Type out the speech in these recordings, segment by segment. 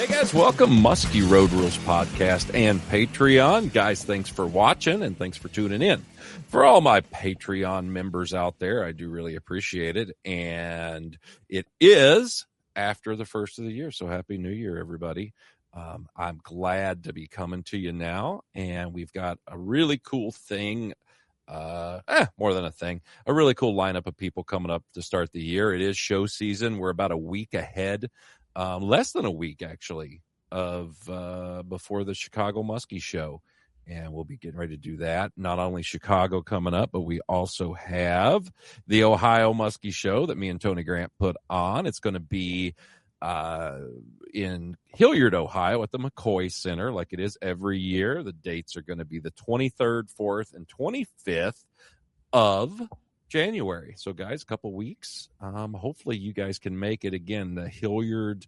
Guys, welcome Muskie Road Rules podcast and Patreon. Guys, thanks for watching and thanks for tuning in. For all my Patreon members out there, I do really appreciate it. And it is after the first of the year, so Happy New Year, everybody. I'm glad to be coming to you now, and we've got a really cool thing, more than a thing, a really cool lineup of people coming up to start the year. It is show season. We're about a week ahead. Less than a week, actually, of before the Chicago Muskie Show. And we'll be getting ready to do that. Not only Chicago coming up, but we also have the Ohio Muskie Show that me and Tony Grant put on. It's going to be in Hilliard, Ohio at the McCoy Center like it is every year. The dates are going to be the 23rd, 4th, and 25th of January. So guys, a couple weeks. Hopefully you guys can make it. Again, the Hilliard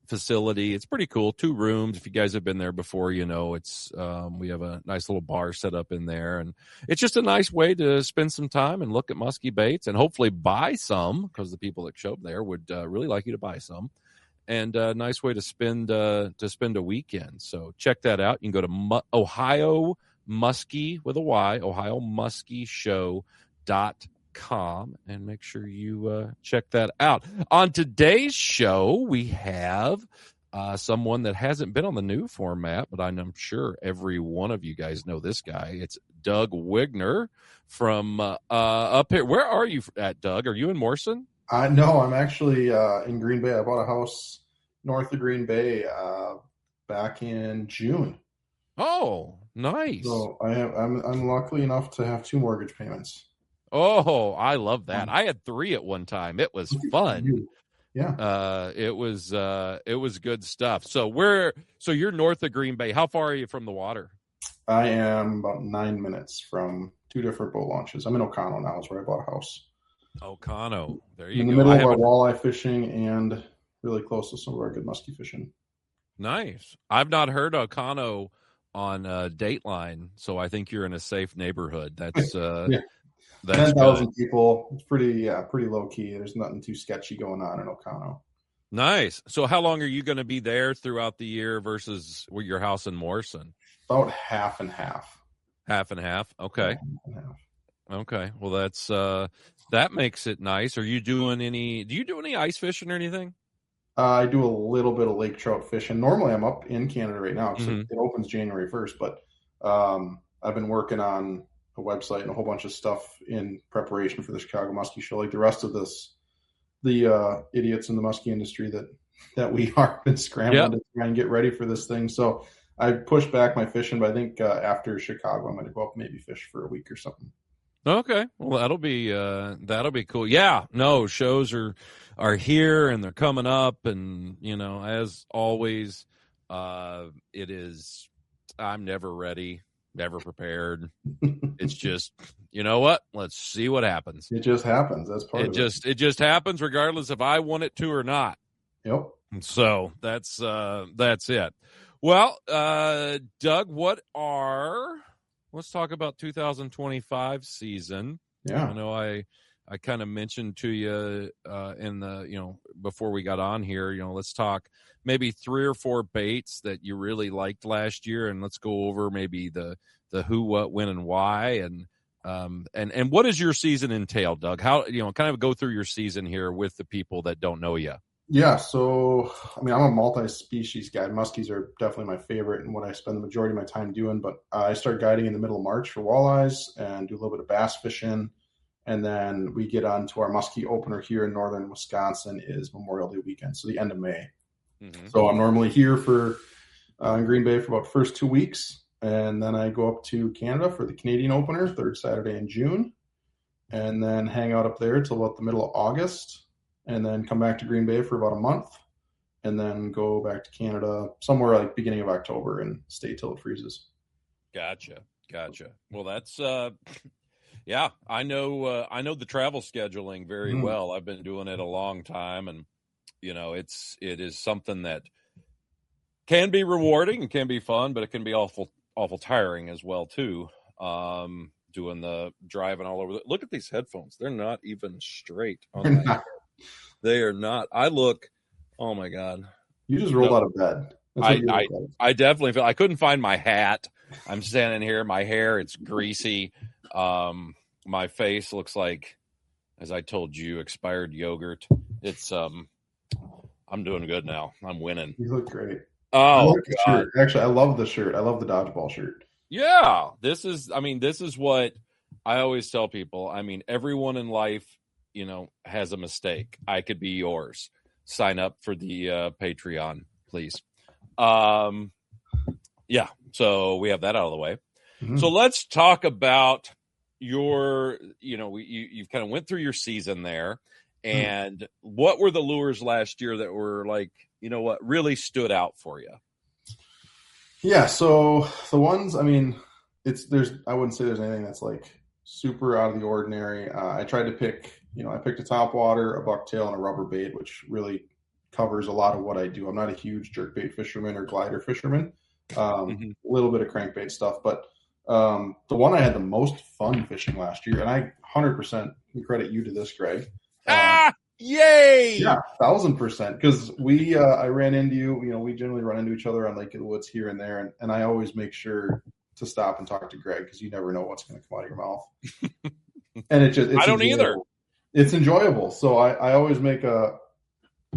facility. It's pretty cool. 2 rooms. If you guys have been there before, you know it's we have a nice little bar set up in there, and it's just a nice way to spend some time and look at muskie baits and hopefully buy some, because the people that show up there would really like you to buy some. And a nice way to spend a weekend. So check that out. You can go to Ohio Muskie with a Y, OhioMuskieShow.com, and make sure you check that out. On today's show, we have someone that hasn't been on the new format, but I'm sure every one of you guys know this guy. It's Doug Wegner from up here. Where are you at, Doug? Are you in Morrison? No, I'm actually in Green Bay. I bought a house north of Green Bay back in June. Oh, nice. So I'm lucky enough to have 2 mortgage payments. Oh, I love that. I had 3 at one time. It was fun. Yeah. It was good stuff. So you're north of Green Bay. How far are you from the water? I am about 9 minutes from 2 different boat launches. I'm in O'Connell now, is where I bought a house. O'Connell. There you go. In the middle of our walleye fishing and really close to some of our good muskie fishing. Nice. I've not heard O'Connell on Dateline, so I think you're in a safe neighborhood. That's yeah. That's 10,000 people. It's pretty low key. There's nothing too sketchy going on in O'Connell. Nice. So how long are you going to be there throughout the year versus your house in Morrison? About half and half. Half and half. Okay. Half and half. Okay. Well, that's that makes it nice. Do you do any ice fishing or anything? I do a little bit of lake trout fishing. Normally I'm up in Canada right now because it opens January 1st, but I've been working on a website and a whole bunch of stuff in preparation for the Chicago Muskie Show, like the rest of the idiots in the muskie industry that we are been scrambling to try and get ready for this thing. So I pushed back my fishing, but I think after Chicago, I'm going to go up and maybe fish for a week or something. Okay. Well, that'll be cool. Yeah. No, shows are here and they're coming up, and as always, it is. I'm never ready, never prepared. It's just, you know what? Let's see what happens. It just happens. That's part of it. It just happens regardless if I want it to or not. Yep. So that's it. Well, Doug, let's talk about 2025 season. Yeah. I know I kind of mentioned to you in the, before we got on here, let's talk maybe 3 or 4 baits that you really liked last year. And let's go over maybe the who, what, when, and why. And what does your season entail, Doug? How, kind of go through your season here with the people that don't know you. Yeah. So, I'm a multi-species guide. Muskies are definitely my favorite and what I spend the majority of my time doing, but I start guiding in the middle of March for walleyes and do a little bit of bass fishing. And then we get on to our muskie opener here in northern Wisconsin is Memorial Day weekend, so the end of May. Mm-hmm. So I'm normally here in Green Bay for about first 2 weeks, and then I go up to Canada for the Canadian opener, 3rd Saturday in June, and then hang out up there till about the middle of August, and then come back to Green Bay for about a month, and then go back to Canada somewhere like beginning of October and stay till it freezes. Gotcha. Well, that's yeah, I know the travel scheduling very well. I've been doing it a long time, and it is something that can be rewarding and can be fun, but it can be awful tiring as well too. Doing the driving all over. Look at these headphones; they're not even straight on my head. They are not. I look. Oh my God! You just rolled No, out of bed. That's what you look like. I definitely feel I couldn't find my hat. I'm standing here, my hair, it's greasy. My face looks like, as I told you, expired yogurt. It's I'm doing good now. I'm winning. You look great. I Oh like the God. shirt. Actually, I love the shirt. I love the dodgeball shirt. Yeah. This is what I always tell people. I mean, everyone in life, has a mistake. I could be yours. Sign up for the Patreon, please. Yeah. So we have that out of the way. Mm-hmm. So let's talk about your, you've kind of went through your season there. And what were the lures last year that were like, what really stood out for you? Yeah, so the ones, I mean, I wouldn't say there's anything that's like super out of the ordinary. I tried to pick, I picked a topwater, a bucktail, and a rubber bait, which really covers a lot of what I do. I'm not a huge jerkbait fisherman or glider fisherman. A little bit of crankbait stuff, but the one I had the most fun fishing last year, and I 100% credit you to this, Greg. Yay! Yeah, 1,000%. Because I ran into you. We generally run into each other on Lake of the Woods here and there, and I always make sure to stop and talk to Greg because you never know what's going to come out of your mouth. And it's I don't enjoyable. either. It's enjoyable, so I always make a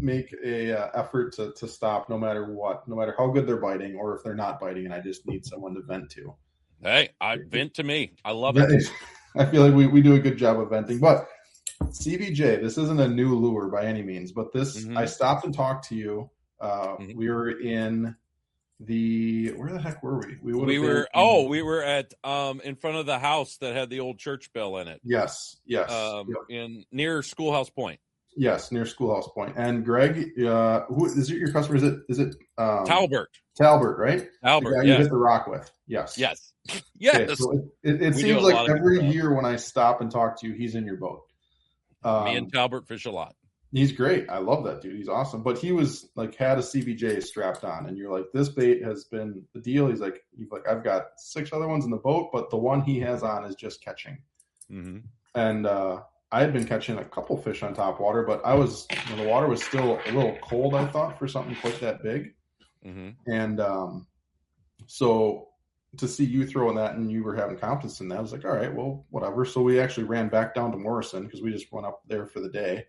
effort to stop no matter what, no matter how good they're biting or if they're not biting, and I just need someone to vent to. Hey, vent to me. I love it. I feel like we do a good job of venting, but CBJ, this isn't a new lure by any means, but this, I stopped and talked to you. We were in where the heck were we? We were at in front of the house that had the old church bell in it. Yes. In near Schoolhouse Point. Yes, near Schoolhouse Point. And Greg, who is it? Your customer? Is it Talbert? Talbert, right? Talbert. The guy you hit the rock with. Yes. Okay, so it seems like every year when I stop and talk to you, he's in your boat. Me and Talbert fish a lot. He's great. I love that dude. He's awesome. But he was like had a CBJ strapped on, and you're like, this bait has been the deal. He's like, I've got 6 other ones in the boat, but the one he has on is just catching. And I had been catching a couple fish on top water, but the water was still a little cold, I thought, for something quite that big. And so to see you throwing that and you were having confidence in that, I was like, all right, well, whatever. So we actually ran back down to Morrison because we just went up there for the day.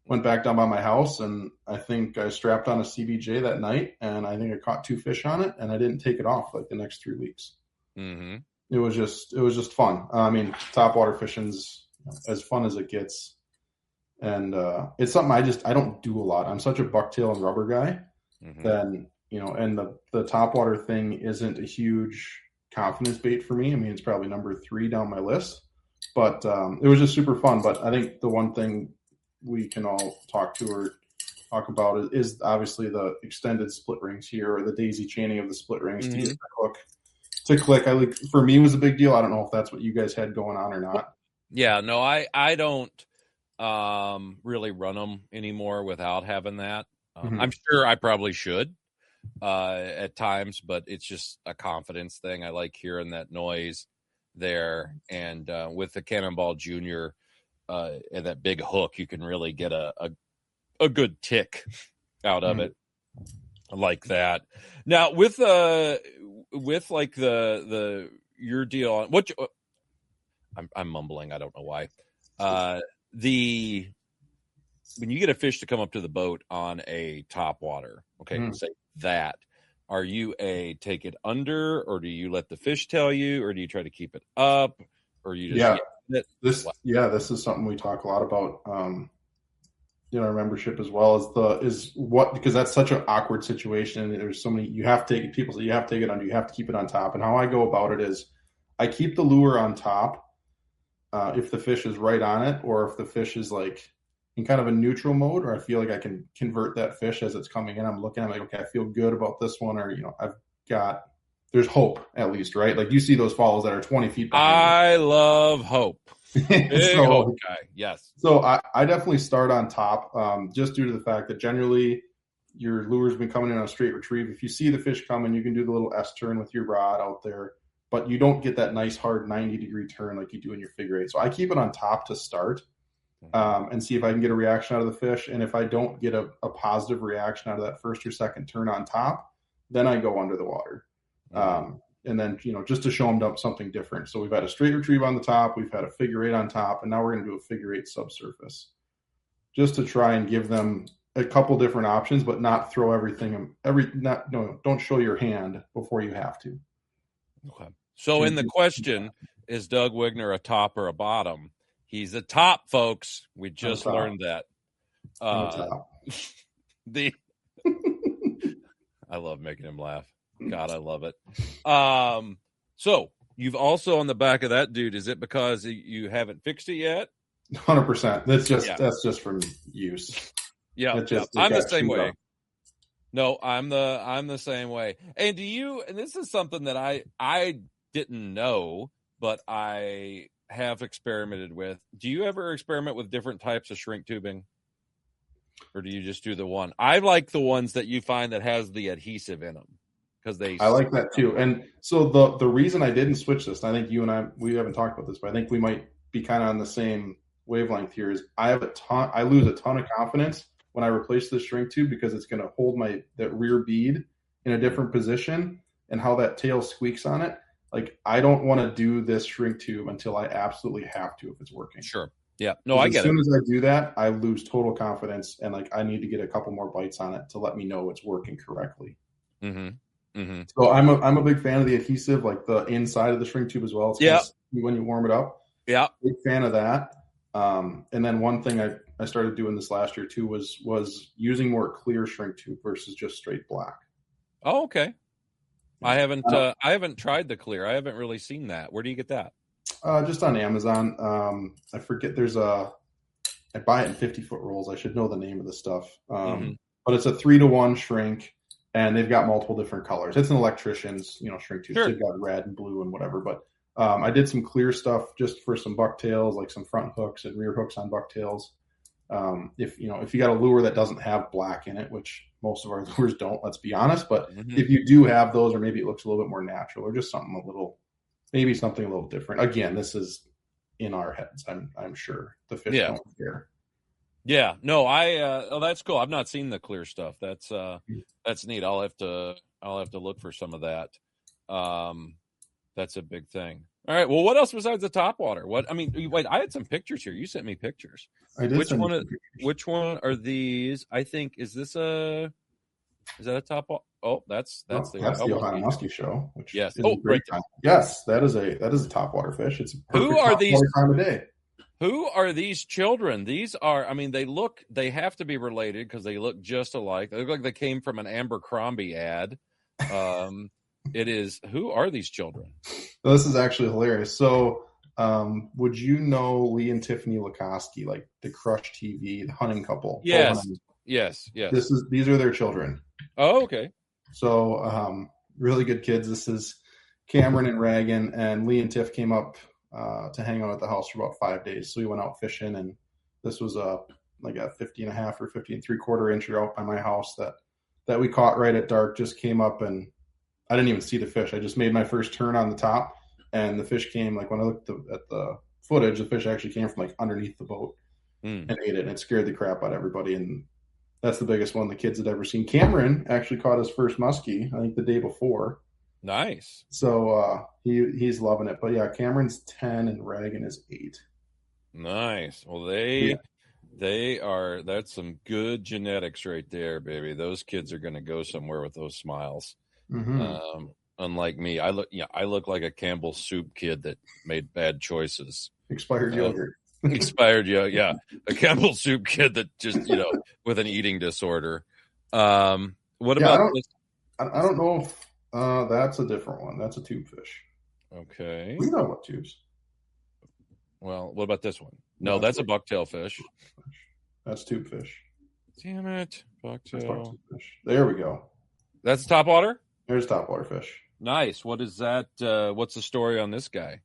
Went back down by my house, and I think I strapped on a CBJ that night, and I think I caught 2 fish on it, and I didn't take it off like the next 3 weeks. It was just fun. I mean, topwater fishing's as fun as it gets, and it's something I don't do a lot. I'm such a bucktail and rubber guy that and the topwater thing isn't a huge confidence bait for me. I mean, it's probably number 3 down my list, but it was just super fun. But I think the one thing we can all talk about is obviously the extended split rings here, or the daisy chaining of the split rings to get the hook to click. For me, it was a big deal. I don't know if that's what you guys had going on or not. Yeah, no, I don't really run them anymore without having that. I'm sure I probably should at times, but it's just a confidence thing. I like hearing that noise there, and with the Cannonball Junior and that big hook, you can really get a good tick out of it like that. Now with like the your deal on what I'm mumbling, I don't know why. When you get a fish to come up to the boat on a topwater, okay, say that, are you take it under, or do you let the fish tell you, or do you try to keep it up, or you just this is something we talk a lot about in our membership, as well as because that's such an awkward situation. There's so many, people say you have to take it under, you have to keep it on top. And how I go about it is I keep the lure on top if the fish is right on it, or if the fish is like in kind of a neutral mode, or I feel like I can convert that fish as it's coming in. I'm like, okay, I feel good about this one, or there's hope at least, right? Like you see those falls that are 20 feet behind I love hope. Big hope guy. Yes. So I definitely start on top, just due to the fact that generally your lure's been coming in on a straight retrieve. If you see the fish coming, you can do the little S turn with your rod out there, but you don't get that nice hard 90-degree turn like you do in your figure eight. So I keep it on top to start. and see if I can get a reaction out of the fish. And if I don't get a positive reaction out of that first or second turn on top, then I go under the water. And then, just to show them something different. So we've had a straight retrieve on the top, we've had a figure eight on top, and now we're going to do a figure eight subsurface, just to try and give them a couple different options, but not throw everything. Don't show your hand before you have to. Okay. So in the question, is Doug Wegner a top or a bottom? He's a top, folks. We just learned that. I love making him laugh. God, I love it. So you've also on the back of that dude, is it because you haven't fixed it yet? 100%. That's just from use. Yeah. I'm the same way. No, I'm the same way. And and this is something that I didn't know, but I have experimented with. Do you ever experiment with different types of shrink tubing? Or do you just do the one? I like the ones that you find that has the adhesive in them. I like that too. And so the reason I didn't switch this, and I think you and we haven't talked about this, but I think we might be kind of on the same wavelength here, is I lose a ton of confidence when I replace this shrink tube, because it's going to hold that rear bead in a different position, and how that tail squeaks on it. Like, I don't want to do this shrink tube until I absolutely have to, if it's working. Sure. Yeah. No, I get it. As soon as I do that, I lose total confidence, and I need to get a couple more bites on it to let me know it's working correctly. Mm-hmm. Mm-hmm. So I'm a big fan of the adhesive, like the inside of the shrink tube as well. It's when you warm it up. Yeah. Big fan of that. And then one thing I started doing this last year too was using more clear shrink tube versus just straight black. Oh, okay. I haven't tried the clear. I haven't really seen that. Where do you get that? Just on Amazon. I forget. I buy it in 50-foot rolls. I should know the name of the stuff. But it's a 3-to-1 shrink. And they've got multiple different colors. It's an electrician's, shrink tube. Sure. They've got red and blue and whatever. But I did some clear stuff just for some bucktails, like some front hooks and rear hooks on bucktails. If you got a lure that doesn't have black in it, which most of our lures don't, let's be honest. But if you do have those, or maybe it looks a little bit more natural, or just something a little different. Again, this is in our heads. I'm sure the fish don't care. Yeah, no, that's cool. I've not seen the clear stuff. That's neat. I'll have to look for some of that. That's a big thing. All right. Well, what else besides the topwater? Wait, I had some pictures here. You sent me pictures. I did. Which one are these? I think, is that a top? Oh, that's the Ohio Muskie show. Which yes. Right there. Yes, that is a topwater fish. It's a who are these time of day? Who are these children? These are, they have to be related because they look just alike. They look like they came from an Abercrombie ad. Who are these children? So this is actually hilarious. So, would you know Lee and Tiffany Lukoski, like the Crush TV, the hunting couple? Yes. Yes. These are their children. Oh, okay. So, really good kids. This is Cameron and Reagan, and Lee and Tiff came up to hang out at the house for about 5 days. So we went out fishing, and this was a 50.5 or 50 3/4 incher out by my house that we caught right at dark. Just came up, and I didn't even see the fish. I just made my first turn on the top, and the fish came, when I looked at the footage, the fish actually came from underneath the boat and ate it, and it scared the crap out of everybody. And that's the biggest one the kids had ever seen. Cameron actually caught his first muskie, I think the day before. Nice. So he's loving it. But yeah, Cameron's 10 and Reagan is 8. Nice. Well, they are. That's some good genetics right there, baby. Those kids are going to go somewhere with those smiles. Mm-hmm. Unlike me, I look like a Campbell's soup kid that made bad choices. Expired yogurt. Expired, yeah. A Campbell's soup kid that just with an eating disorder. What about this? I don't know if that's a different one. That's a tube fish. Okay. We know what tubes. Well, what about this one? No, that's a bucktail fish. That's tube fish. Damn it, bucktail fish. There we go. That's topwater? There's topwater fish. Nice. What is that? What's the story on this guy?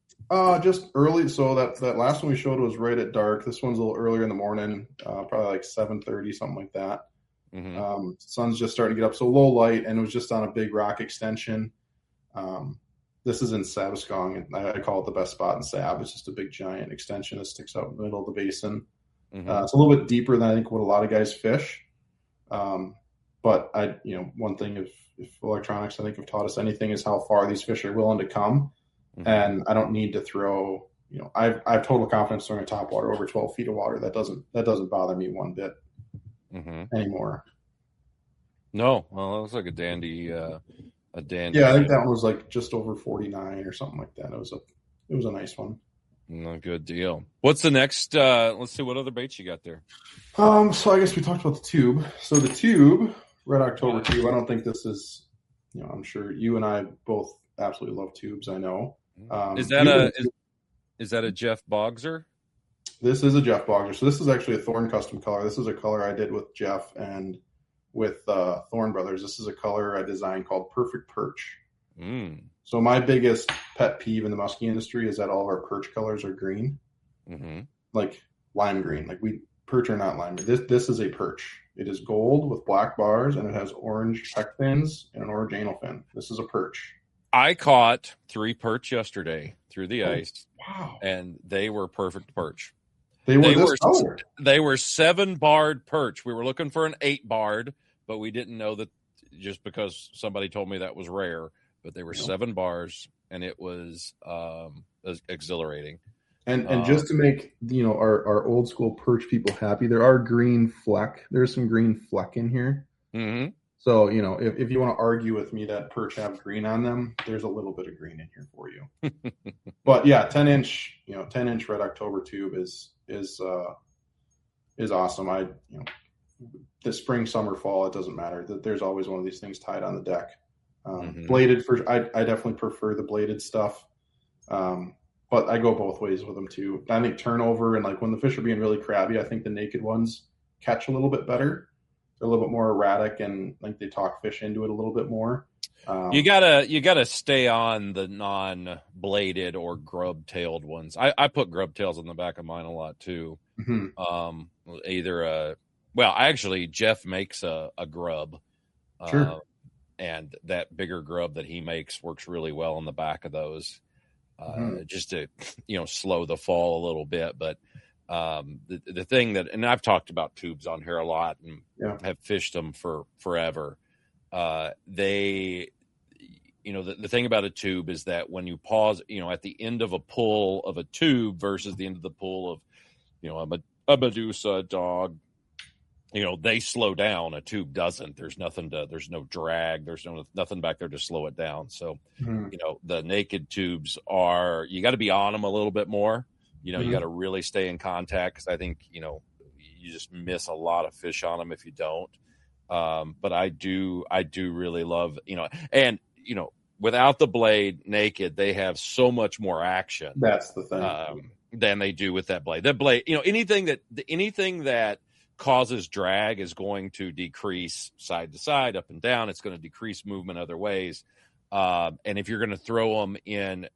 Just early. So that last one we showed was right at dark. This one's a little earlier in the morning, probably 7:30, something like that. Mm-hmm. Sun's just starting to get up, so low light, and it was just on a big rock extension. This is in Sabascong, and I call it the best spot in Sab. It's just a big giant extension that sticks out in the middle of the basin. It's a little bit deeper than I think what a lot of guys fish. But one thing if electronics, I think, have taught us anything is how far these fish are willing to come. Mm-hmm. And I don't need to throw, I have total confidence throwing a top water over 12 feet of water. That doesn't bother me one bit anymore. No, well, that looks like a dandy. Yeah, I think that one was like just over 49 or something like that. It was a nice one. No, good deal. What's the next? Let's see what other baits you got there. So I guess we talked about the tube. So the tube, Red October tube. I don't think this is. I'm sure you and I both absolutely love tubes. I know. Is that a Jeff Bogser? This is a Jeff Bogser. So this is actually a Thorn custom color. This is a color I did with Jeff and with Thorn Brothers. This is a color I designed called Perfect Perch. So my biggest pet peeve in the muskie industry is that all of our perch colors are green, like lime green. Like perch are not lime. This is a perch. It is gold with black bars, and it has orange pec fins and an orange anal fin. This is a perch. I caught 3 perch yesterday through the ice. Wow! And they were perfect perch. They were 7-barred perch. We were looking for an 8-barred, but we didn't know that just because somebody told me that was rare. But they were 7 bars, and it was exhilarating. And just to make our old school perch people happy, there are green fleck. There's some green fleck in here. Mm-hmm. So if you want to argue with me that perch have green on them, there's a little bit of green in here for you. But yeah, 10-inch Red October tube is awesome. The spring, summer, fall, it doesn't matter. There's always one of these things tied on the deck. Bladed I definitely prefer the bladed stuff. But I go both ways with them too. I think turnover and like when the fish are being really crabby, I think the naked ones catch a little bit better. They're a little bit more erratic and like they talk fish into it a little bit more. You gotta stay on the non-bladed or grub-tailed ones. I put grub tails on the back of mine a lot too. Actually Jeff makes a grub. Sure. And that bigger grub that he makes works really well on the back of those, just to, slow the fall a little bit. But the thing that, and I've talked about tubes on here a lot and have fished them for forever. The thing about a tube is that when you pause, at the end of a pull of a tube versus the end of the pull of, a Medusa, a dog, they slow down. A tube doesn't. There's no drag. There's nothing back there to slow it down. So, the naked tubes you got to be on them a little bit more. You got to really stay in contact because I think, you just miss a lot of fish on them if you don't. But I do really love, without the blade naked, they have so much more action. That's the thing. Than they do with that blade. That blade, anything that causes drag is going to decrease side to side, up and down. It's going to decrease movement other ways. And if you're going to throw them in,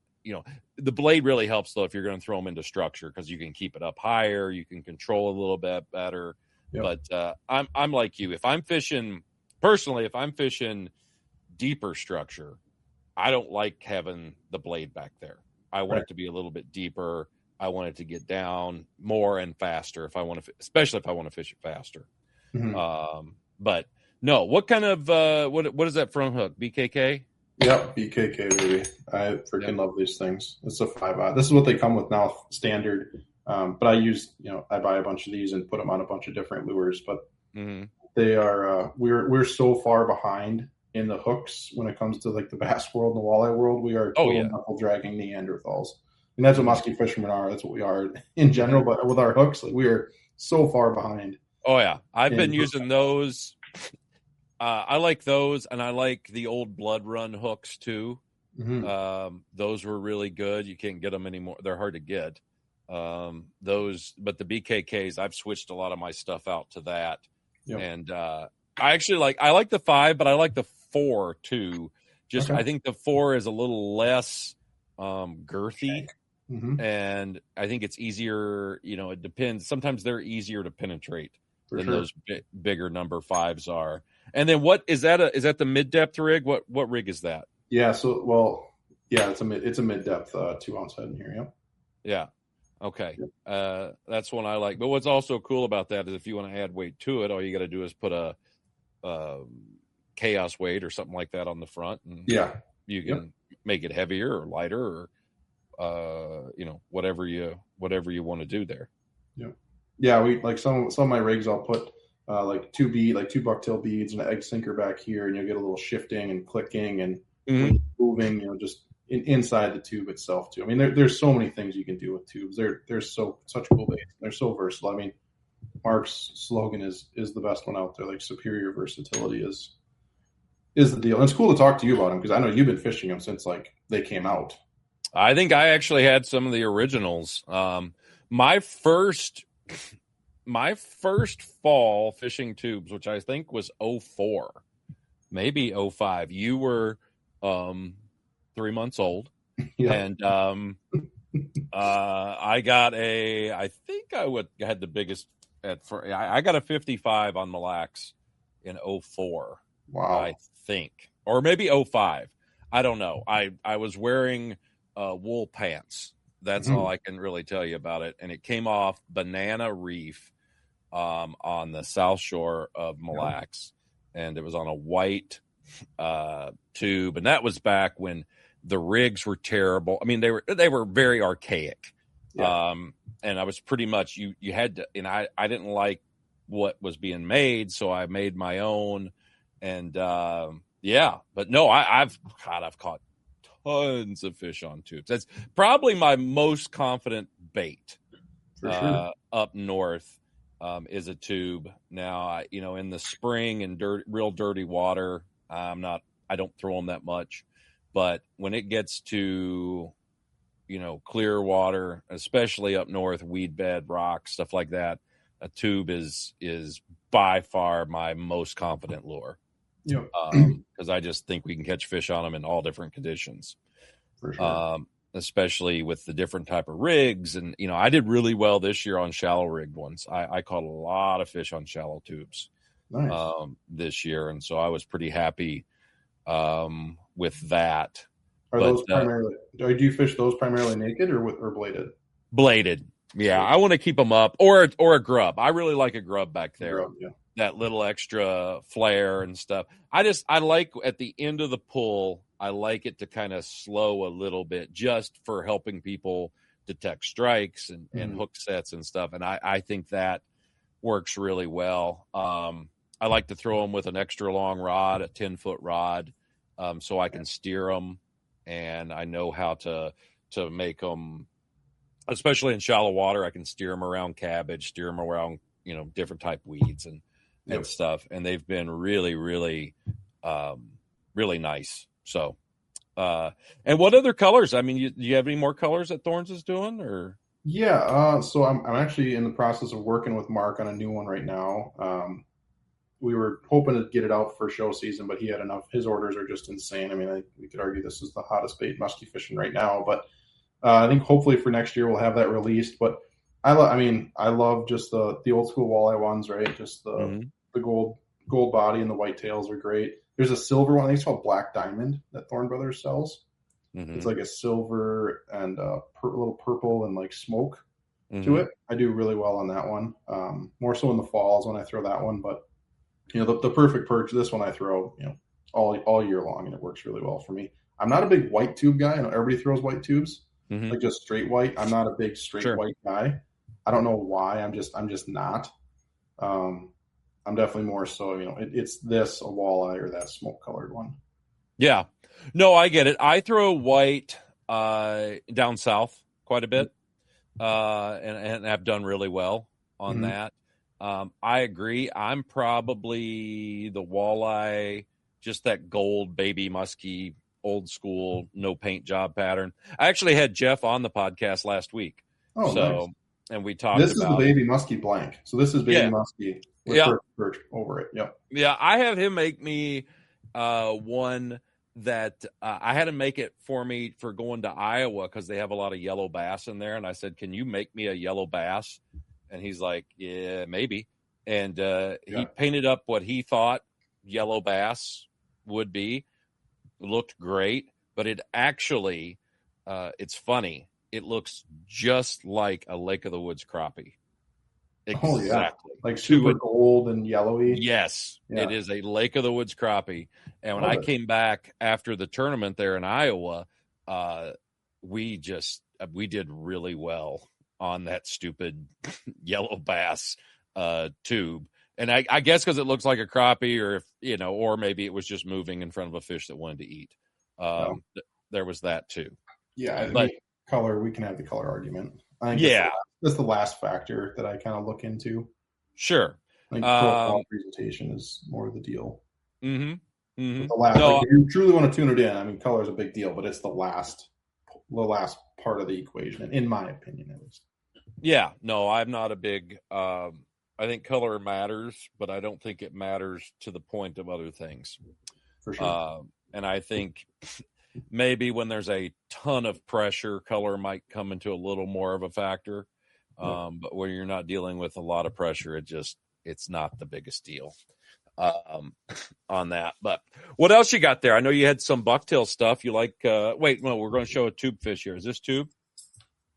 the blade really helps though if you're going to throw them into structure because you can keep it up higher, you can control a little bit better. Yep. But I'm like you. If I'm fishing deeper structure, I don't like having the blade back there. I want it to be a little bit deeper. I want it to get down more and faster especially if I want to fish it faster. But no, what kind of what is that front hook? BKK? Yep, BKK baby. I freaking love these things. It's a 5-aught. This is what they come with now, standard. But I I buy a bunch of these and put them on a bunch of different lures. But they are we're so far behind in the hooks when it comes to like the bass world and the walleye world. We are knuckle dragging Neanderthals. And that's what musky fishermen are. That's what we are in general. But with our hooks, like, we are so far behind. Oh, yeah. I've been using those. I like those, and I like the old Blood Run hooks, too. Those were really good. You can't get them anymore. They're hard to get. But the BKKs, I've switched a lot of my stuff out to that. Yep. And I like the 5, but I like the 4, too. I think the 4 is a little less girthy. And I think it's easier, it depends. Sometimes they're easier to penetrate than those bigger number 5s are. And then is that the mid-depth rig? What rig is that? Yeah. So, it's a mid-depth 2-ounce head in here. Yeah. Yeah. Okay. Yep. That's one I like. But what's also cool about that is if you want to add weight to it, all you got to do is put a chaos weight or something like that on the front, and Yeah. you Yep. can make it heavier or lighter or whatever you want to do there. Yep. Yeah, we like some of my rigs. I'll put like two bucktail beads and an egg sinker back here, and you'll get a little shifting and clicking and Mm-hmm. moving. Just inside the tube itself too. I mean, there's so many things you can do with tubes. There's such cool baits. They're so versatile. I mean, Mark's slogan is the best one out there. Like superior versatility is the deal. And it's cool to talk to you about them because I know you've been fishing them since like they came out. I think I actually had some of the originals. My first fall fishing tubes, which I think was 04, maybe 05. You were 3 months old. Yeah. And I got I think I had the biggest I got a 55 on Mille Lacs in 04. Wow. I think, or maybe 05. I don't know. I was wearing wool pants. That's all I can really tell you about it. And it came off Banana Reef on the south shore of Mille Lacs, and it was on a white tube. And that was back when the rigs were terrible. I mean, they were very archaic. Yeah. And I was pretty much you had to, and I didn't like what was being made, so I made my own. And but no, I've caught tons of fish on tubes. That's probably my most confident bait. For sure. Up north is a tube. Now, in the spring and real dirty water, I don't throw them that much. But when it gets to, clear water, especially up north, weed bed, rocks, stuff like that, a tube is by far my most confident lure. Yeah. Because I just think we can catch fish on them in all different conditions. For sure. Especially with the different type of rigs. And, I did really well this year on shallow rigged ones. I caught a lot of fish on shallow tubes this year. And so I was pretty happy with that. Those primarily? Do you fish those primarily naked or bladed? Bladed. Yeah, I want to keep them up, or a grub. I really like a grub back there. Grub, yeah. That little extra flare and stuff. I like at the end of the pull, I like it to kind of slow a little bit, just for helping people detect strikes and hook sets and stuff. And I think that works really well. I like to throw them with an extra long rod, a 10-foot rod, so I can steer them, and I know how to make them, especially in shallow water. I can steer them around cabbage, steer them around, different type weeds and stuff. And they've been really, really, really nice. So, and what other colors? I mean, do you have any more colors that Thorns is doing, or? Yeah. So I'm actually in the process of working with Mark on a new one right now. We were hoping to get it out for show season, but he had enough. His orders are just insane. I mean, we could argue this is the hottest bait muskie fishing right now, but I think hopefully for next year we'll have that released. But I love just the old school walleye ones, right? Just the gold body and the white tails are great. There's a silver one. I think it's called Black Diamond that Thorn Brothers sells. It's like a silver and a little purple and like smoke to it. I do really well on that one. More so in the falls when I throw that one, but the perfect perch. This one I throw all year long, and it works really well for me. I'm not a big white tube guy. I know everybody throws white tubes, like just straight white. I'm not a big straight white guy. I don't know why. I'm just not. I'm definitely more so. It's this, a walleye, or that smoke colored one. Yeah, no, I get it. I throw white down south quite a bit, and have done really well on that. I agree. I'm probably the walleye, just that gold baby muskie, old school, no paint job pattern. I actually had Jeff on the podcast last week. Oh, nice. And we talked about. This is the baby muskie blank. So this is baby muskie with perch over it. Yep. Yeah, I have him make me one that I had him make it for me for going to Iowa because they have a lot of yellow bass in there. And I said, "Can you make me a yellow bass?" And he's like, "Yeah, maybe." And he painted up what he thought yellow bass would be. It looked great, but it actually, it's funny. it looks just like a Lake of the Woods crappie. Exactly. Oh yeah, like super gold and yellowy. Yes, yeah. It is a Lake of the Woods crappie. And when I came back after the tournament there in Iowa, we did really well on that stupid yellow bass tube. And I guess because it looks like a crappie, or or maybe it was just moving in front of a fish that wanted to eat. There was that too. Yeah, but color, we can have the color argument. I think that's the last factor that I kind of look into. Sure. I think profile presentation is more the deal. Mm-hmm. Mm-hmm. The last, if you truly want to tune it in, I mean, color is a big deal, but it's the last part of the equation, in my opinion, at least. Yeah, no, I'm not a big. I think color matters, but I don't think it matters to the point of other things. For sure. And I think maybe when there's a ton of pressure, color might come into a little more of a factor. But when you're not dealing with a lot of pressure, it's not the biggest deal on that. But what else you got there? I know you had some bucktail stuff. You like? Wait, no, we're going to show a tube fish here. Is this tube?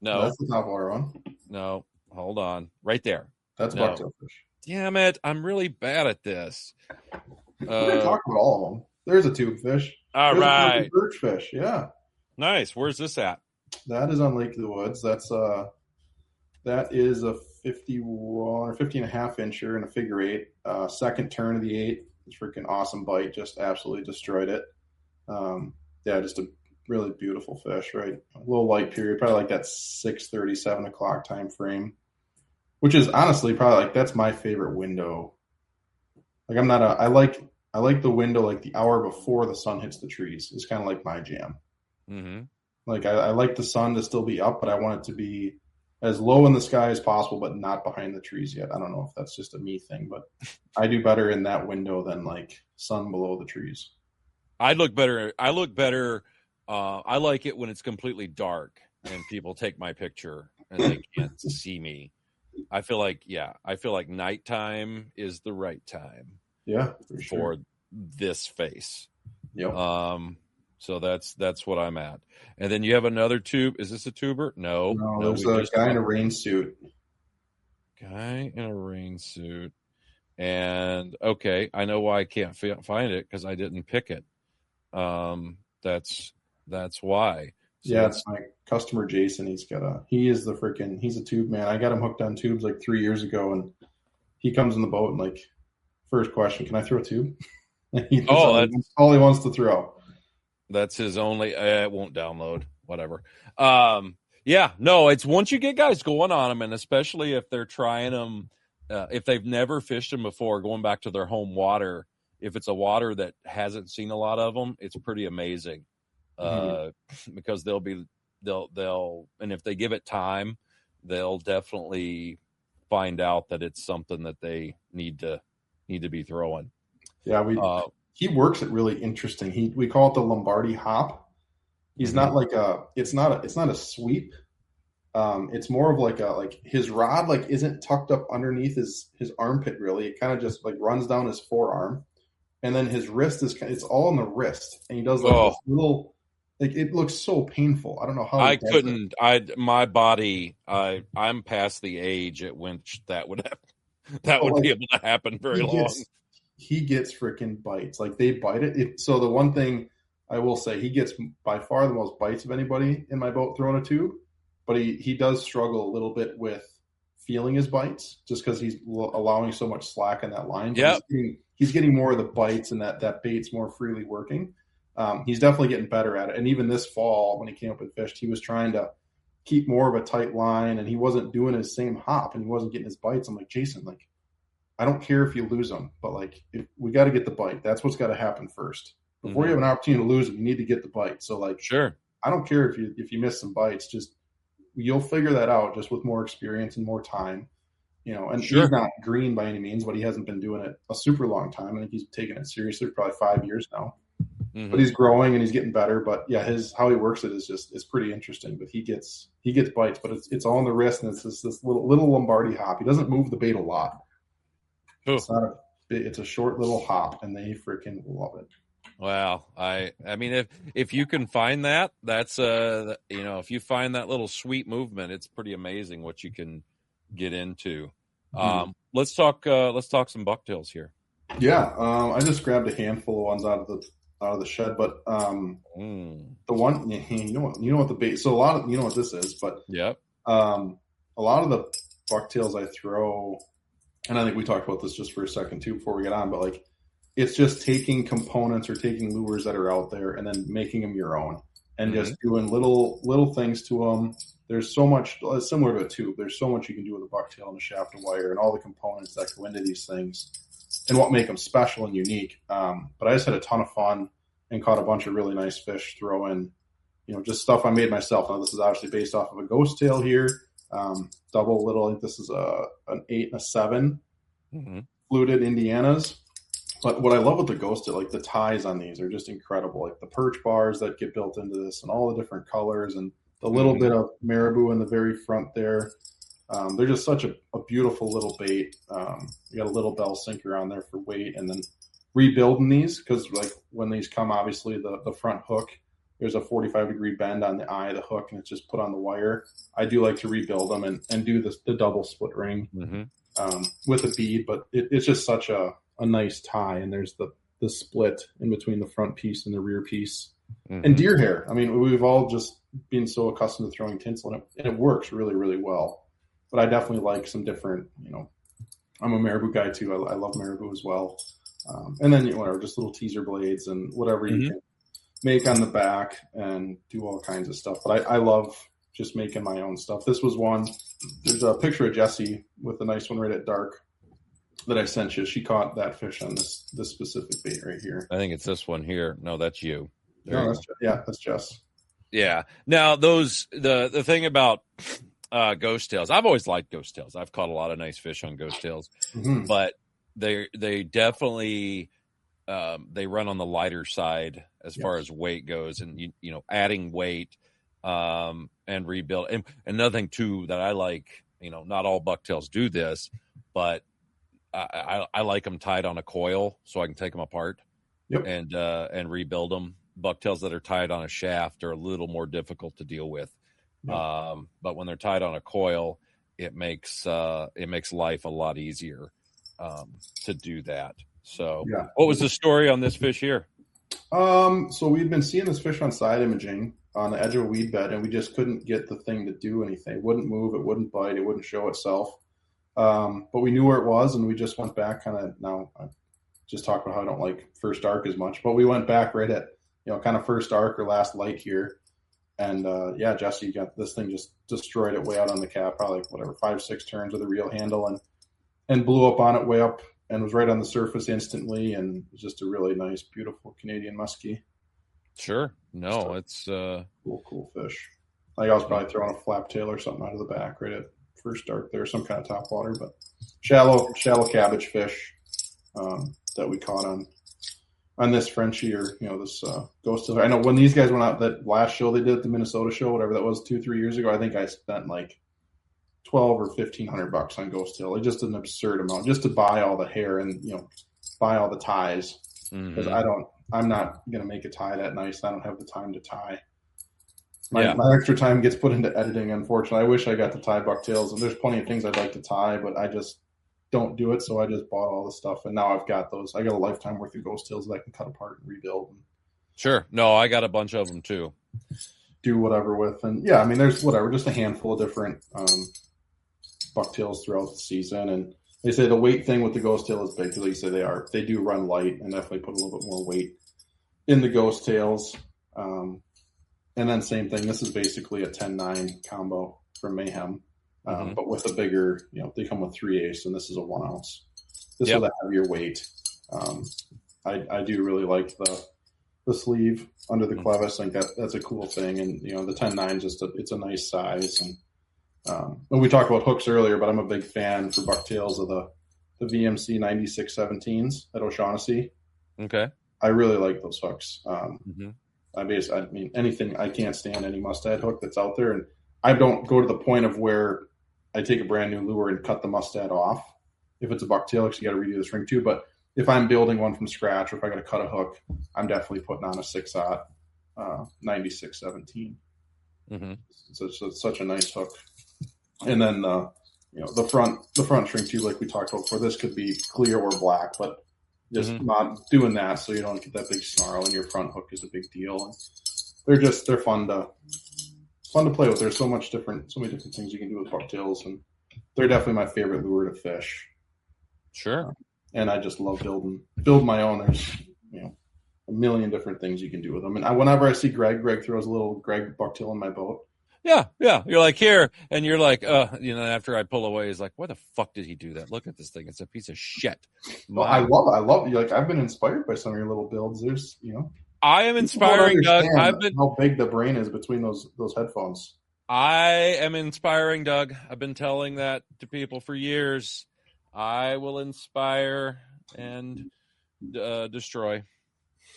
No, that's the top water one. No, hold on, right there. That's bucktail fish. Damn it! I'm really bad at this. We're gonna talk about all of them. There's a tube fish. All right, a birch fish. Yeah, nice. Where's this at? That is on Lake of the Woods. That is a 51 or 50 and a half incher and a figure eight. Second turn of the 8. It's freaking awesome bite. Just absolutely destroyed it. Just a really beautiful fish, right? A little light period, probably like that 6:30, 7 o'clock time frame, which is honestly probably like that's my favorite window. Like I like the window like the hour before the sun hits the trees. It's kind of like my jam. Mm-hmm. Like I like the sun to still be up, but I want it to be as low in the sky as possible, but not behind the trees yet. I don't know if that's just a me thing, but I do better in that window than like sun below the trees. I look better. I like it when it's completely dark and people take my picture and they can't see me. I feel like nighttime is the right time. Yeah, for this face. Yep. So that's what I'm at. And then you have another tube. Is this a tuber? No, there's a guy in a rain suit. Guy in a rain suit. And okay, I know why I can't find it because I didn't pick it. That's why. So it's my customer Jason. He's a tube man. I got him hooked on tubes like 3 years ago, and he comes in the boat and like first question, can I throw a tube? That's all he wants to throw. That's his only. It won't download. Whatever. It's once you get guys going on them, and especially if they're trying them, if they've never fished them before, going back to their home water. If it's a water that hasn't seen a lot of them, it's pretty amazing. Because they'll and if they give it time, they'll definitely find out that it's something that they need to be throwing. Yeah, he works it really interesting. We call it the Lombardi hop. He's not like it's not a sweep. It's more of like his rod isn't tucked up underneath his armpit really. It kind of just like runs down his forearm, and then his wrist it's all in the wrist, and he does this little. Like it looks so painful. I don't know how I couldn't. My body. I'm past the age at which that would happen. That would be able to happen very long. He gets freaking bites. Like they bite it. So the one thing I will say, he gets by far the most bites of anybody in my boat throwing a tube. But he does struggle a little bit with feeling his bites just because he's allowing so much slack in that line. Yeah, he's getting more of the bites and that bait's more freely working. He's definitely getting better at it. And even this fall, when he came up with fish, he was trying to keep more of a tight line, and he wasn't doing his same hop, and he wasn't getting his bites. I'm like, Jason, like, I don't care if you lose them, but like, we got to get the bite. That's what's got to happen first. Before you have an opportunity to lose them, you need to get the bite. So like, sure, I don't care if you miss some bites. Just you'll figure that out just with more experience and more time. And he's not green by any means, but he hasn't been doing it a super long time. I think he's taken it seriously for probably 5 years now. But he's growing and he's getting better. But yeah, how he works it is pretty interesting. But he gets bites, but it's all in the wrist, and it's this little Lombardi hop. He doesn't move the bait a lot. It's a short little hop, and they freaking love it. Well, I mean, if you can find that, that's if you find that little sweet movement, it's pretty amazing what you can get into. Let's talk some bucktails here. Yeah, I just grabbed a handful of ones out of the shed, but the one you know what the bait. So a lot of you know what this is, but yep. A lot of the bucktails I throw, and I think we talked about this just for a second too before we get on, but like it's just taking components or taking lures that are out there and then making them your own and just doing little things to them. There's so much similar to a tube. There's so much you can do with a bucktail and a shaft of wire and all the components that go into these things and what make them special and unique. But I just had a ton of fun and caught a bunch of really nice fish throwing, just stuff I made myself. Now this is obviously based off of a ghost tail here. Double little, I think this is an 8 and a 7 fluted Indianas. But what I love with the ghost tail, like the ties on these are just incredible. Like the perch bars that get built into this and all the different colors and the little bit of marabou in the very front there. They're just such a beautiful little bait. You got a little bell sinker on there for weight, and then rebuilding these because like when these come, obviously the front hook, there's a 45-degree bend on the eye of the hook, and it's just put on the wire. I do like to rebuild them and do the double split ring with a bead, but it's just such a nice tie, and there's the split in between the front piece and the rear piece. And deer hair. I mean, we've all just been so accustomed to throwing tinsel, and it works really, really well. But I definitely like some different, I'm a marabou guy too. I love marabou as well. And then, whatever, just little teaser blades and whatever you can make on the back and do all kinds of stuff. But I love just making my own stuff. This was one. There's a picture of Jessie with a nice one right at dark that I sent you. She caught that fish on this specific bait right here. I think it's this one here. No, that's you. That's Jess. Yeah. Now the thing about ghost tails, I've always liked ghost tails. I've caught a lot of nice fish on ghost tails, but they definitely they run on the lighter side as far as weight goes, and adding weight and rebuild. And another thing too that I like, not all bucktails do this, but I like them tied on a coil so I can take them apart and rebuild them. Bucktails that are tied on a shaft are a little more difficult to deal with. But when they're tied on a coil, it makes life a lot easier to do that. So what was the story on this fish here? So we'd been seeing this fish on side imaging on the edge of a weed bed, and we just couldn't get the thing to do anything. It wouldn't move, it wouldn't bite, it wouldn't show itself. But we knew where it was, and we just went back now I just talked about how I don't like first arc as much, but we went back right at, kind of first arc or last light here. And Jesse got this thing, just destroyed it way out on the cap, probably 5-6 turns with a reel handle and blew up on it way up and was right on the surface instantly. And it was just a really nice, beautiful Canadian muskie. Sure. No, it's cool fish. I was probably throwing a flap tail or something out of the back right at first dark there, some kind of top water, but shallow cabbage fish that we caught on this Frenchie or this ghost tail. I know when these guys went out that last show they did at the Minnesota show, whatever that was 2-3 years ago, I think I spent like $1,200 or $1,500 on ghost tail. Like just an absurd amount just to buy all the hair and buy all the ties because I'm not gonna make a tie that nice. I don't have the time to tie. My extra time gets put into editing, unfortunately. I wish I got to tie bucktails, and there's plenty of things I'd like to tie, but I just don't do it, so I just bought all the stuff, and now I've got those. I got a lifetime worth of ghost tails that I can cut apart and rebuild. Sure. No, I got a bunch of them, too. Do whatever with. And, there's just a handful of different bucktails throughout the season, and they say the weight thing with the ghost tail is big, because like you say, they do run light and definitely put a little bit more weight in the ghost tails. And then same thing, this is basically a 10-9 combo from Mayhem, but with a bigger, they come with 3/8, and this is a 1 ounce. This is a heavier weight. I do really like the sleeve under the clevis. I think that's a cool thing. And, the 10-9, it's a nice size. And we talked about hooks earlier, but I'm a big fan for bucktails of the VMC 9617s at O'Shaughnessy. Okay. I really like those hooks. I mean, anything, I can't stand any mustad hook that's out there. And I don't go to the point of where I take a brand new lure and cut the mustad off. If it's a bucktail, because you got to redo this ring too. But if I'm building one from scratch, or if I got to cut a hook, I'm definitely putting on a 6/0 9617. Mm-hmm. It's such a nice hook. And then the front shrink tube, like we talked about before, this could be clear or black, but just not doing that so you don't get that big snarl, and your front hook is a big deal. And they're fun to play with. There's so many different things you can do with bucktails, and they're definitely my favorite lure to fish. Sure. And I just love build my own. There's a million different things you can do with them. And whenever I see Gregg throws a little Gregg bucktail in my boat. Yeah. You're like, here, and you're like, after I pull away, he's like, why the fuck did he do that? Look at this thing. It's a piece of shit. Well, I love it. Like, I've been inspired by some of your little builds. There's, I am inspiring Doug. How big the brain is between those headphones. I am inspiring Doug. I've been telling that to people for years. I will inspire and destroy.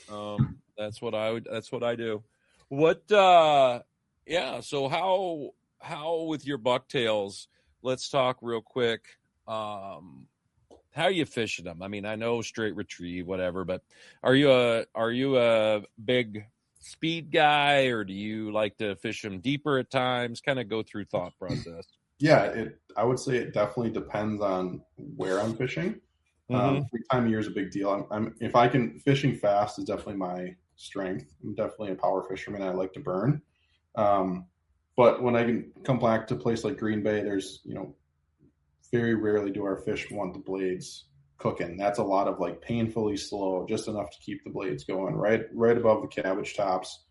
That's what I do. So how with your bucktails, let's talk real quick. How are you fishing them? I mean, I know straight retrieve, whatever, but are you a big speed guy, or do you like to fish them deeper at times? Kind of go through thought process. Yeah, I would say it definitely depends on where I'm fishing. Time of year is a big deal. If I can, fishing fast is definitely my strength. I'm definitely a power fisherman. I like to burn. But when I can come back to a place like Green Bay, there's, very rarely do our fish want the blades cooking. That's a lot of like painfully slow, just enough to keep the blades going right above the cabbage tops.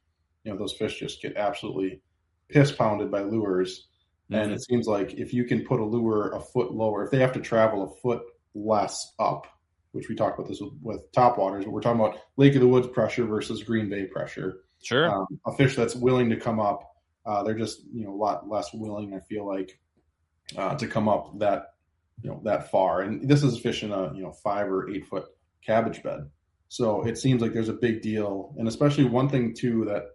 Those fish just get absolutely piss pounded by lures. And it seems like if you can put a lure a foot lower, if they have to travel a foot less up, which we talked about this with topwaters, but we're talking about Lake of the Woods pressure versus Green Bay pressure. Sure. A fish that's willing to come up, they're just a lot less willing, I feel like, to come up that far. And this is fishing a 5 or 8 foot cabbage bed, so it seems like there's a big deal. And especially one thing too that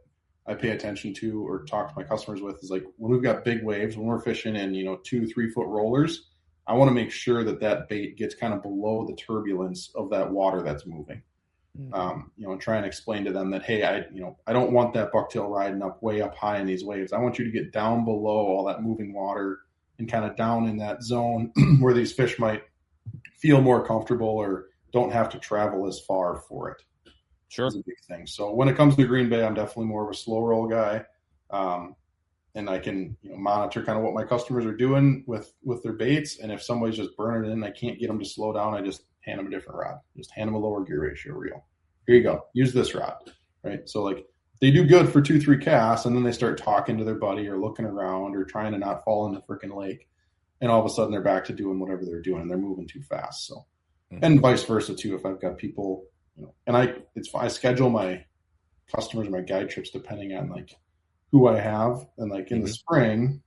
I pay attention to or talk to my customers with is like when we've got big waves, when we're fishing in 2-3 foot rollers, I want to make sure that bait gets kind of below the turbulence of that water that's moving. And try and explain to them that, hey, I don't want that bucktail riding up way up high in these waves. I want you to get down below all that moving water and kind of down in that zone where these fish might feel more comfortable or don't have to travel as far for it. Sure. It's a big thing. So when it comes to Green Bay, I'm definitely more of a slow roll guy. And I can monitor kind of what my customers are doing with their baits. And if somebody's just burning it in, I can't get them to slow down, I just hand them a different rod. Just hand them a lower gear ratio reel. Here you go. Use this rod. Right. So like they do good for 2-3 casts, and then they start talking to their buddy or looking around or trying to not fall in the freaking lake. And all of a sudden they're back to doing whatever they're doing. They're moving too fast. So, and vice versa too. If I've got people, and I schedule my customers, my guide trips, depending on like who I have. And like in the spring,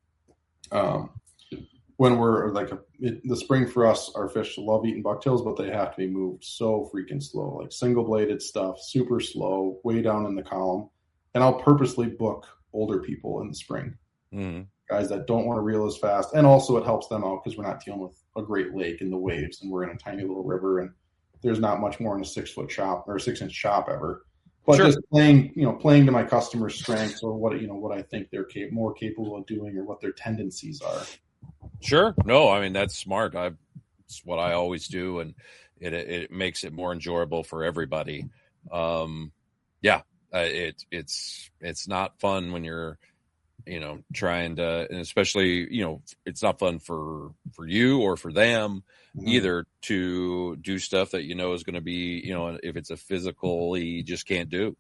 when we're like the spring for us, our fish love eating bucktails, but they have to be moved so freaking slow, like single bladed stuff, super slow, way down in the column. And I'll purposely book older people in the spring, guys that don't want to reel as fast. And also it helps them out because we're not dealing with a great lake and the waves, and we're in a tiny little river, and there's not much more in a 6-foot chop or a 6-inch chop ever. But just playing to my customers' strengths or what I think they're more capable of doing or what their tendencies are. Sure. No, I mean, that's smart. It's what I always do, and it makes it more enjoyable for everybody. It's not fun when you're, trying to, and especially, it's not fun for you or for them either to do stuff that is going to be, if it's a physical, you just can't do.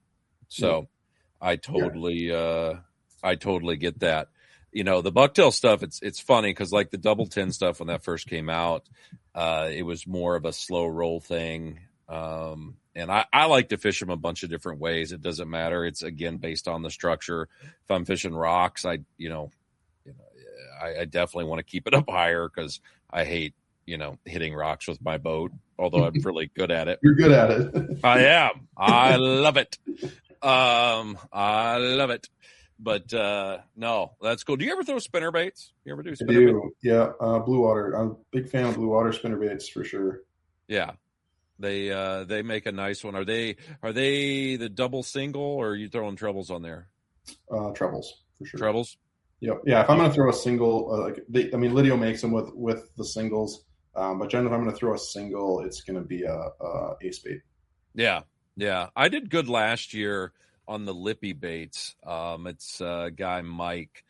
So I totally get that. The bucktail stuff, it's funny because like the double 10 stuff when that first came out, it was more of a slow roll thing. And I like to fish them a bunch of different ways. It doesn't matter. It's again based on the structure. If I'm fishing rocks, I definitely want to keep it up higher because I hate, hitting rocks with my boat, although I'm really good at it. You're good at it. I am. I love it. I love it. But no, that's cool. Do you ever throw spinner baits? You ever do spinner baits? Yeah. Blue water. I'm a big fan of blue water spinner baits for sure. Yeah. They make a nice one. Are they the double single, or are you throwing trebles on there? Trebles for sure. Trebles. Yep. Yeah. If I'm going to throw a single, Lydio makes them with the singles, but generally, if I'm going to throw a single, it's going to be a ace bait. Yeah. I did good last year on the lippy baits. It's guy Mike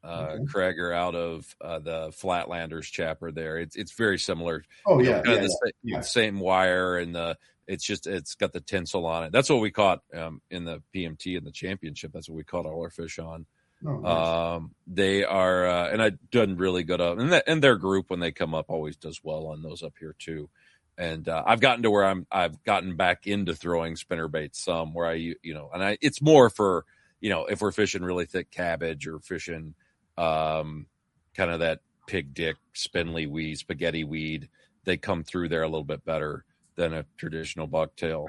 Kreger out of the Flatlanders chapter there. It's very similar. Oh you yeah, know, yeah. same wire, and it's got the tinsel on it. That's what we caught in the PMT in the championship. That's what we caught all our fish on. Oh, nice. They are, and I've done really good up, and their group when they come up always does well on those up here too. And I've gotten to where I've gotten back into throwing spinner baits some where it's more for, if we're fishing really thick cabbage or fishing kind of that pig dick, spindly weed, spaghetti weed, they come through there a little bit better than a traditional bucktail.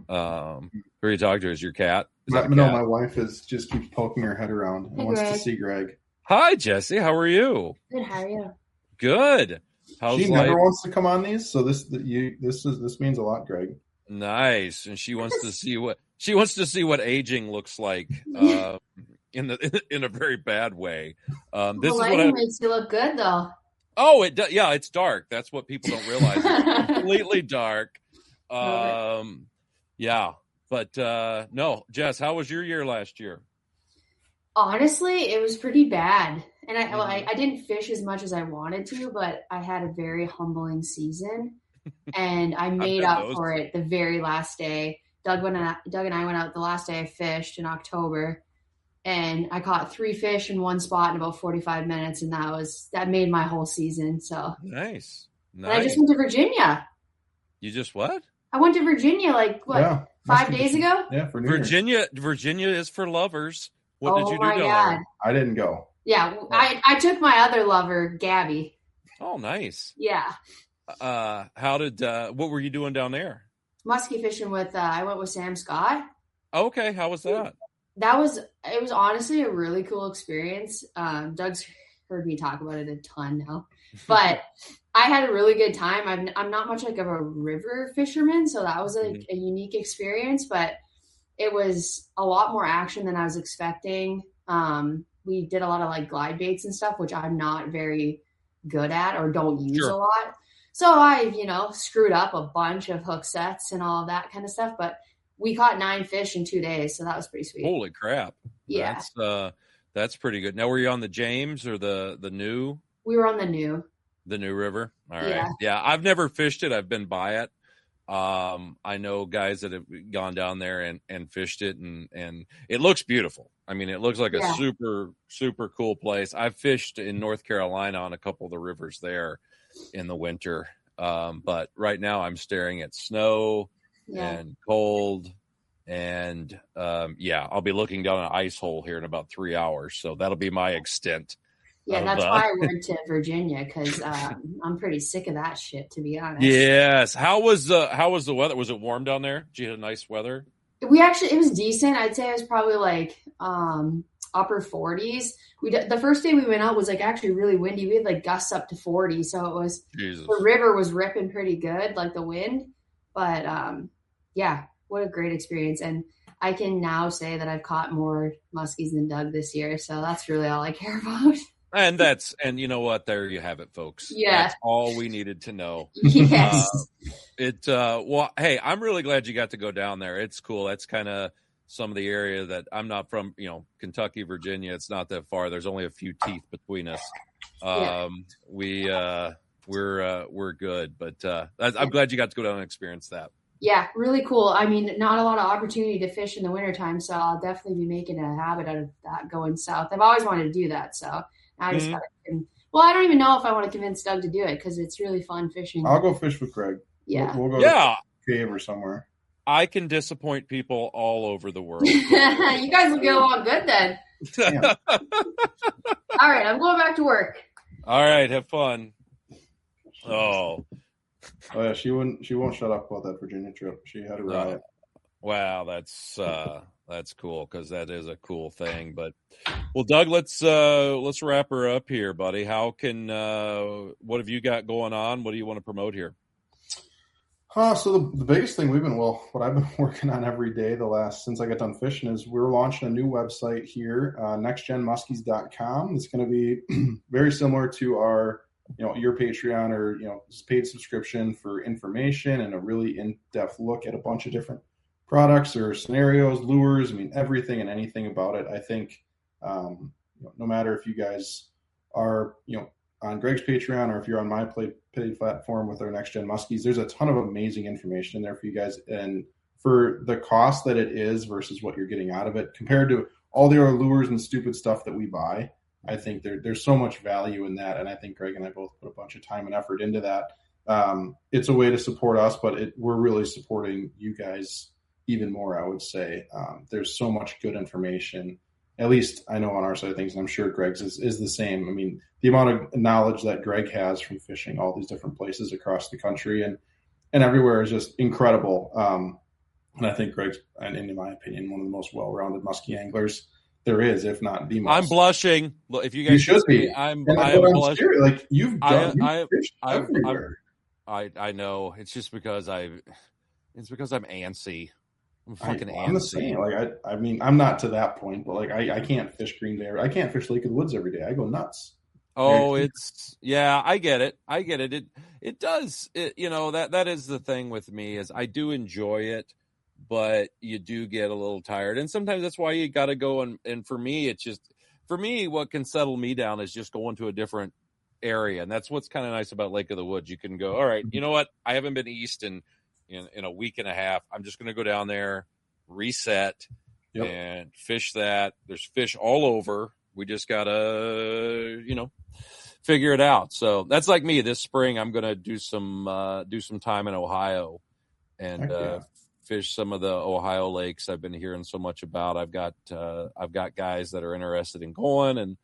Who are you talking to? Is your cat? My wife just keeps poking her head around and wants to see Greg. Hi, Jesse. How are you? Good. How are you? Good. How's she never wants to come on these, so this means a lot, Greg. Nice, and she wants to see what aging looks like in a very bad way. This is what makes you look good, though. Oh, it does. Yeah, it's dark. That's what people don't realize. It's completely dark. Yeah, but no, Jess, how was your year last year? Honestly, it was pretty bad. And I didn't fish as much as I wanted to, but I had a very humbling season, and I made up for it the very last day. Doug and I went out the last day I fished in October, and I caught 3 fish in one spot in about 45 minutes, and that made my whole season. So nice. And I just went to Virginia. You just what? I went to Virginia 5 days ago. Yeah, for New Year's. Virginia is for lovers. What did you do down there? I didn't go. Yeah, I took my other lover, Gabby. Oh, nice. Yeah. What were you doing down there? Muskie fishing with, I went with Sam Scott. Okay, how was that? It was honestly a really cool experience. Doug's heard me talk about it a ton now, but I had a really good time. I'm not much like of a river fisherman, so that was a unique experience, but it was a lot more action than I was expecting. We did a lot of glide baits and stuff, which I'm not very good at or don't use a lot. So I, screwed up a bunch of hook sets and all of that kind of stuff, but we caught 9 fish in 2 days. So that was pretty sweet. Holy crap. Yeah. That's pretty good. Now, were you on the James or the new? We were on the new river. All right. Yeah. I've never fished it. I've been by it. I know guys that have gone down there and fished it, and it looks beautiful. I mean, it looks like a super, super cool place. I've fished in North Carolina on a couple of the rivers there in the winter. But right now I'm staring at snow and cold, and I'll be looking down an ice hole here in about 3 hours. So that'll be my extent. Yeah, that's why I went to Virginia, because I'm pretty sick of that shit, to be honest. Yes. How was the weather? Was it warm down there? Did you have nice weather? It was decent. I'd say it was probably upper 40s. The first day we went out was actually really windy. We had gusts up to 40, so it was the river was ripping pretty good, the wind. But what a great experience. And I can now say that I've caught more muskies than Doug this year, so that's really all I care about. And you know what? There you have it, folks. Yeah. That's all we needed to know. Yes. Hey, I'm really glad you got to go down there. It's cool. That's kind of some of the area that I'm not from, Kentucky, Virginia. It's not that far. There's only a few teeth between us. We're good, but I'm glad you got to go down and experience that. Yeah, really cool. I mean, not a lot of opportunity to fish in the wintertime, so I'll definitely be making a habit out of that going south. I've always wanted to do that, so I just got to. Well, I don't even know if I want to convince Doug to do it, because it's really fun fishing. I'll go fish with Greg. Yeah, we'll go to a cave or somewhere. I can disappoint people all over the world. You guys will get along good then. Yeah. All right, I'm going back to work. All right, have fun. Oh yeah, she won't shut up about that Virginia trip. She had a riot. Wow, that's cool, because that is a cool thing. But Doug, let's wrap her up here, buddy. How can what have you got going on? What do you want to promote here? So the biggest thing what I've been working on every day since I got done fishing is we're launching a new website here, nextgenmuskies.com. It's going to be very similar to our, your Patreon or, paid subscription for information and a really in-depth look at a bunch of different products or scenarios, lures. I mean, everything and anything about it. I think, no matter if you guys are, on Gregg's Patreon or if you're on my paid platform with our Next Gen Muskies, there's a ton of amazing information in there for you guys. And for the cost that it is versus what you're getting out of it, compared to all the other lures and stupid stuff that we buy, I think there's so much value in that. And I think Gregg and I both put a bunch of time and effort into that. It's a way to support us, but we're really supporting you guys even more, I would say. There's so much good information. At least I know on our side of things, and I'm sure Gregg's is the same. I mean, the amount of knowledge that Gregg has from fishing all these different places across the country and everywhere is just incredible. And I think Gregg's, and in my opinion, one of the most well-rounded muskie anglers there is, if not the most. I'm blushing. Look, if you guys should be. I am blushing. Serious. Like you've fished everywhere. I know. It's just because I'm antsy. I'm fucking I'm the same. Like I mean, I'm not to that point, but like I can't fish Green Bay. I can't fish Lake of the Woods every day. I go nuts. Oh, I get it. It does. That is the thing with me is I do enjoy it, but you do get a little tired. And sometimes that's why you got to go. And for me, what can settle me down is just going to a different area. And that's what's kind of nice about Lake of the Woods. You can go, all right, you know what? I haven't been east in a week and a half. I'm just going to go down there, reset, and fish that. There's fish all over. We just got to, figure it out. So that's like me this spring. I'm going to do some time in Ohio and fish some of the Ohio lakes I've been hearing so much about. I've got guys that are interested in going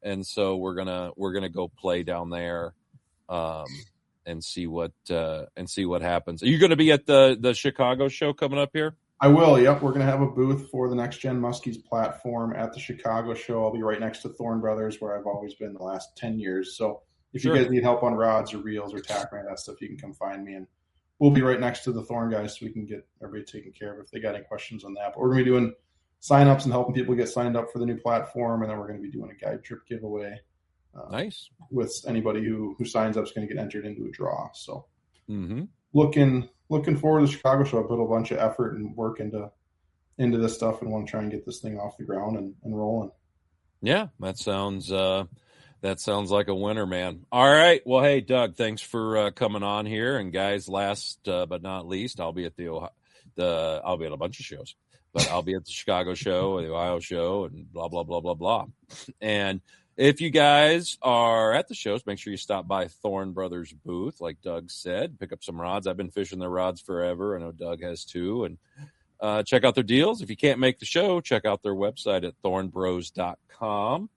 and so we're going to go play down there. And see what happens. Are you going to be at the Chicago show coming up here? I will. Yep, we're going to have a booth for the Next Gen Muskies platform at the Chicago show. I'll be right next to Thorne Brothers, where I've always been the last 10 years. So if you guys need help on rods or reels or tackle that stuff, you can come find me, and we'll be right next to the Thorne guys, so we can get everybody taken care of if they got any questions on that. But we're going to be doing sign-ups and helping people get signed up for the new platform, and then we're going to be doing a guide trip giveaway. Nice. With anybody who signs up is going to get entered into a draw. So looking forward to the Chicago show. I put a bunch of effort and work into this stuff and want to try and get this thing off the ground and rolling. Yeah, that sounds like a winner, man. All right. Well, hey, Doug, thanks for coming on here. And guys, last but not least, I'll be at I'll be at a bunch of shows, but I'll be at the Chicago show, the Ohio show, and blah blah blah blah blah. And if you guys are at the shows, make sure you stop by Thorne Brothers booth, like Doug said. Pick up some rods. I've been fishing their rods forever. I know Doug has too. And check out their deals. If you can't make the show, check out their website at thornbros.com.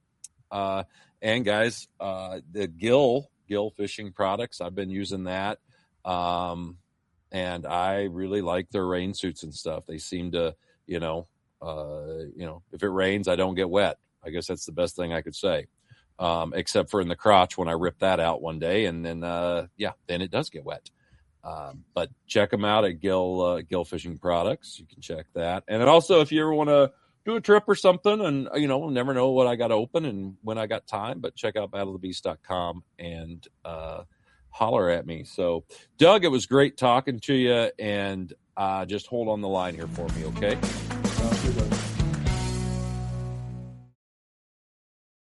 And guys, the Gill fishing products, I've been using that. And I really like their rain suits and stuff. They seem to, if it rains, I don't get wet. I guess that's the best thing I could say, except for in the crotch when I ripped that out one day, and then then it does get wet. But check them out at Gill Fishing Products. You can check that, and then also if you ever want to do a trip or something, and never know what I got open and when I got time, but check out battleofthebeast.com and holler at me. So, Doug, it was great talking to you, and just hold on the line here for me, okay?